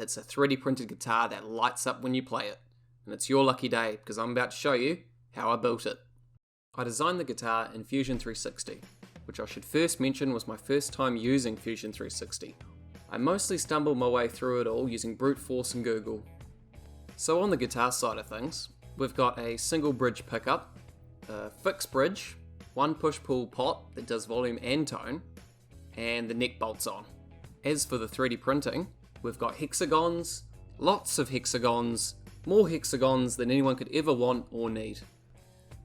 It's a 3D printed guitar that lights up when you play it, and it's your lucky day because I'm about to show you how I built it. I designed the guitar in Fusion 360, which I should first mention was my first time using Fusion 360. I mostly stumbled my way through it all using brute force and Google. So on the guitar side of things, we've got a single bridge pickup, a fixed bridge, one push-pull pot that does volume and tone, and the neck bolts on. As for the 3D printing, we've got hexagons, lots of hexagons, more hexagons than anyone could ever want or need.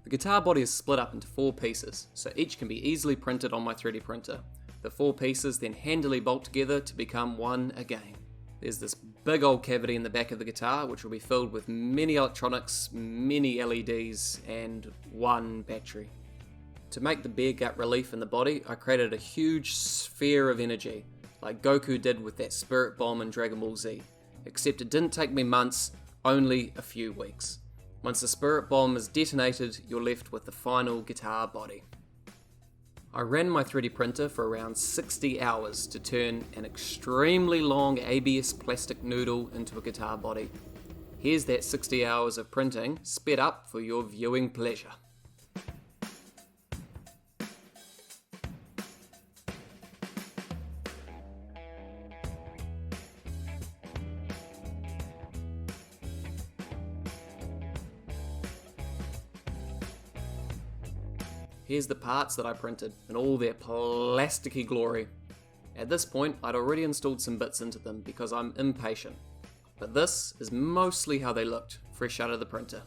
The guitar body is split up into 4 pieces, so each can be easily printed on my 3D printer. The 4 pieces then handily bolt together to become one again. There's this big old cavity in the back of the guitar which will be filled with many electronics, many LEDs, and one battery. To make the bare gut relief in the body, I created a huge sphere of energy, like Goku did with that spirit bomb in Dragon Ball Z, except it didn't take me months, only a few weeks. Once the spirit bomb is detonated, you're left with the final guitar body. I ran my 3D printer for around 60 hours to turn an extremely long ABS plastic noodle into a guitar body. Here's that 60 hours of printing sped up for your viewing pleasure. Here's the parts that I printed in all their plasticky glory. At this point, I'd already installed some bits into them because I'm impatient. But this is mostly how they looked, fresh out of the printer.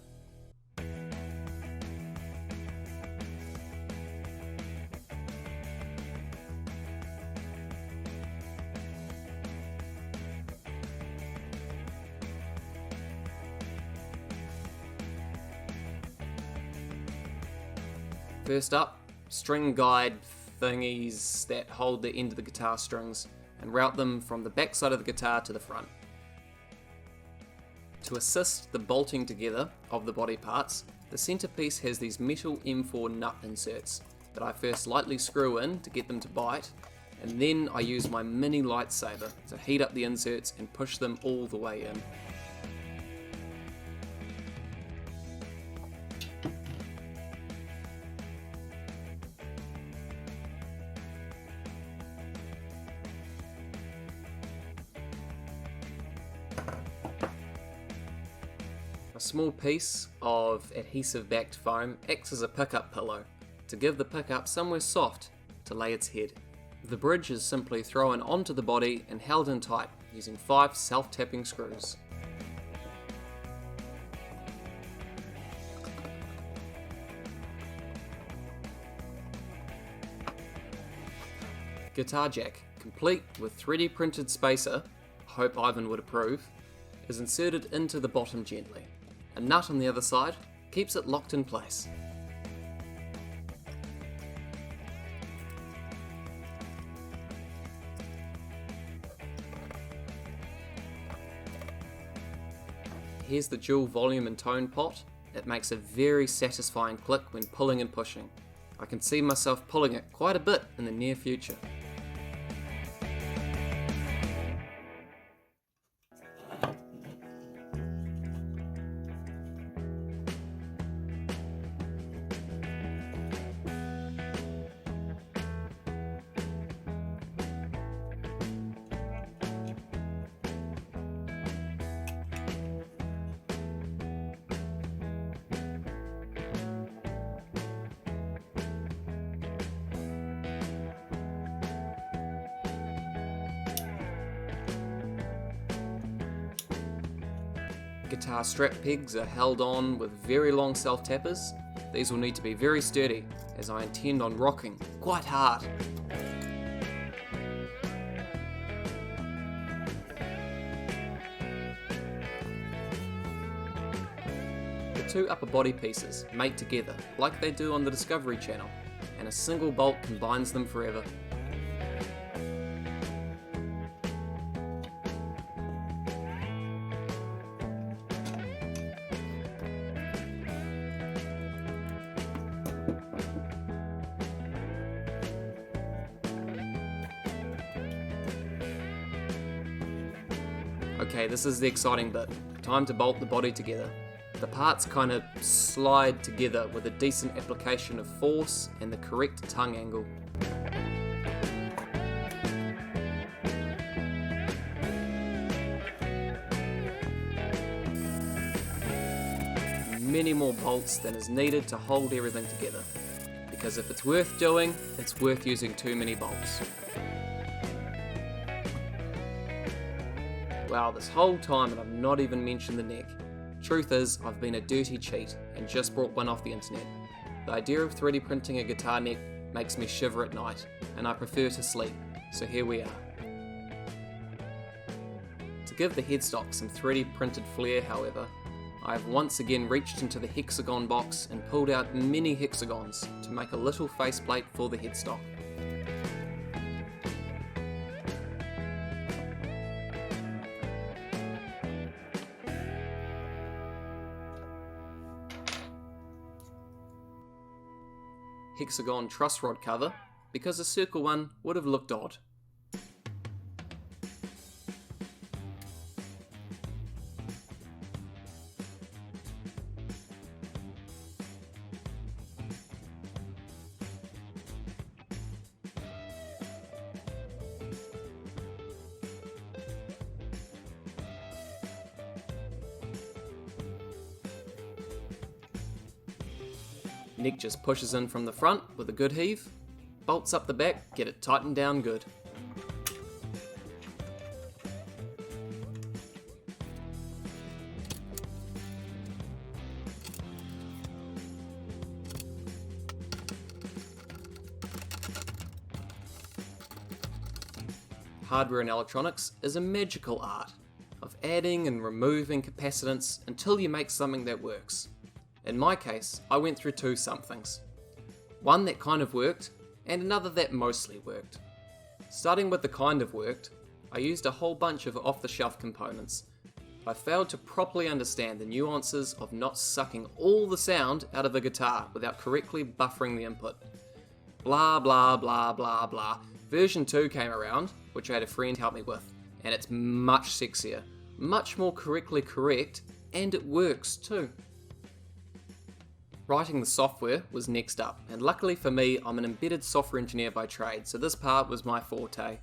First up, string guide thingies that hold the end of the guitar strings and route them from the back side of the guitar to the front. To assist the bolting together of the body parts, the centerpiece has these metal M4 nut inserts that I first lightly screw in to get them to bite, and then I use my mini lightsaber to heat up the inserts and push them all the way in. A small piece of adhesive-backed foam acts as a pickup pillow to give the pickup somewhere soft to lay its head. The bridge is simply thrown onto the body and held in tight using 5 self-tapping screws. Guitar jack, complete with 3D printed spacer, I hope Ivan would approve, is inserted into the bottom gently. A nut on the other side keeps it locked in place. Here's the dual volume and tone pot. It makes a very satisfying click when pulling and pushing. I can see myself pulling it quite a bit in the near future. Guitar strap pegs are held on with very long self-tappers. These will need to be very sturdy as I intend on rocking quite hard. two upper body pieces mate together like they do on the Discovery Channel, and a single bolt combines them forever. Okay, this is the exciting bit. Time to bolt the body together. The parts kind of slide together with a decent application of force and the correct tongue angle. Many more bolts than is needed to hold everything together. Because if it's worth doing, it's worth using too many bolts. Wow, this whole time and I've not even mentioned the neck. Truth is, I've been a dirty cheat and just brought one off the internet. The idea of 3D printing a guitar neck makes me shiver at night, and I prefer to sleep, so here we are. To give the headstock some 3D printed flair, however, I have once again reached into the hexagon box and pulled out many hexagons to make a little faceplate for the headstock. Hexagon truss rod cover, because a circle one would have looked odd. Neck just pushes in from the front with a good heave, bolts up the back, get it tightened down good. Hardware and electronics is a magical art of adding and removing capacitance until you make something that works. In my case, I went through two somethings. One that kind of worked, and another that mostly worked. Starting with the kind of worked, I used a whole bunch of off-the-shelf components. I failed to properly understand the nuances of not sucking all the sound out of a guitar without correctly buffering the input. Blah blah blah blah blah. Version 2 came around, which I had a friend help me with, and it's much sexier, much more correctly correct, and it works too. Writing the software was next up, and luckily for me, I'm an embedded software engineer by trade, so this part was my forte.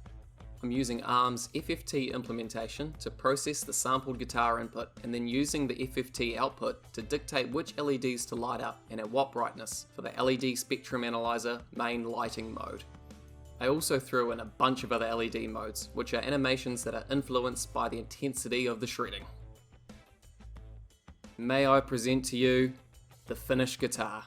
I'm using ARM's FFT implementation to process the sampled guitar input, and then using the FFT output to dictate which LEDs to light up and at what brightness for the LED spectrum analyzer main lighting mode. I also threw in a bunch of other LED modes, which are animations that are influenced by the intensity of the shredding. May I present to you the finished guitar.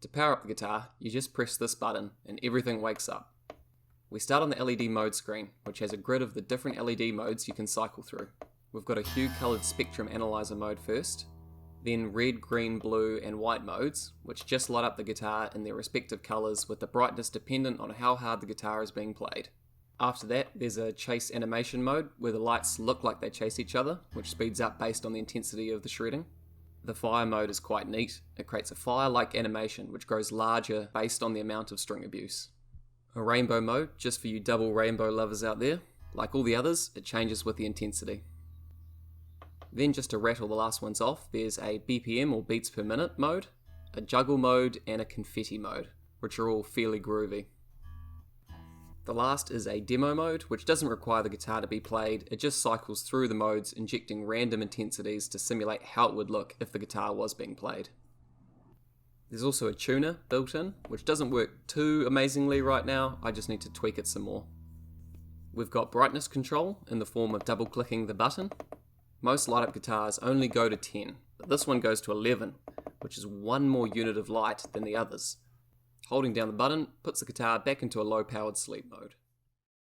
To power up the guitar, you just press this button and everything wakes up. We start on the LED mode screen, which has a grid of the different LED modes you can cycle through. We've got a hue coloured spectrum analyzer mode first, then red, green, blue and white modes, which just light up the guitar in their respective colours with the brightness dependent on how hard the guitar is being played. After that, there's a chase animation mode where the lights look like they chase each other, which speeds up based on the intensity of the shredding. The fire mode is quite neat. It creates a fire-like animation which grows larger based on the amount of string abuse. A rainbow mode, just for you double rainbow lovers out there. Like all the others, it changes with the intensity. Then just to rattle the last ones off, there's a BPM or beats per minute mode, a juggle mode, and a confetti mode, which are all fairly groovy. The last is a demo mode, which doesn't require the guitar to be played, it just cycles through the modes, injecting random intensities to simulate how it would look if the guitar was being played. There's also a tuner built in, which doesn't work too amazingly right now, I just need to tweak it some more. We've got brightness control in the form of double clicking the button. Most light up guitars only go to 10, but this one goes to 11, which is one more unit of light than the others. Holding down the button puts the guitar back into a low powered sleep mode.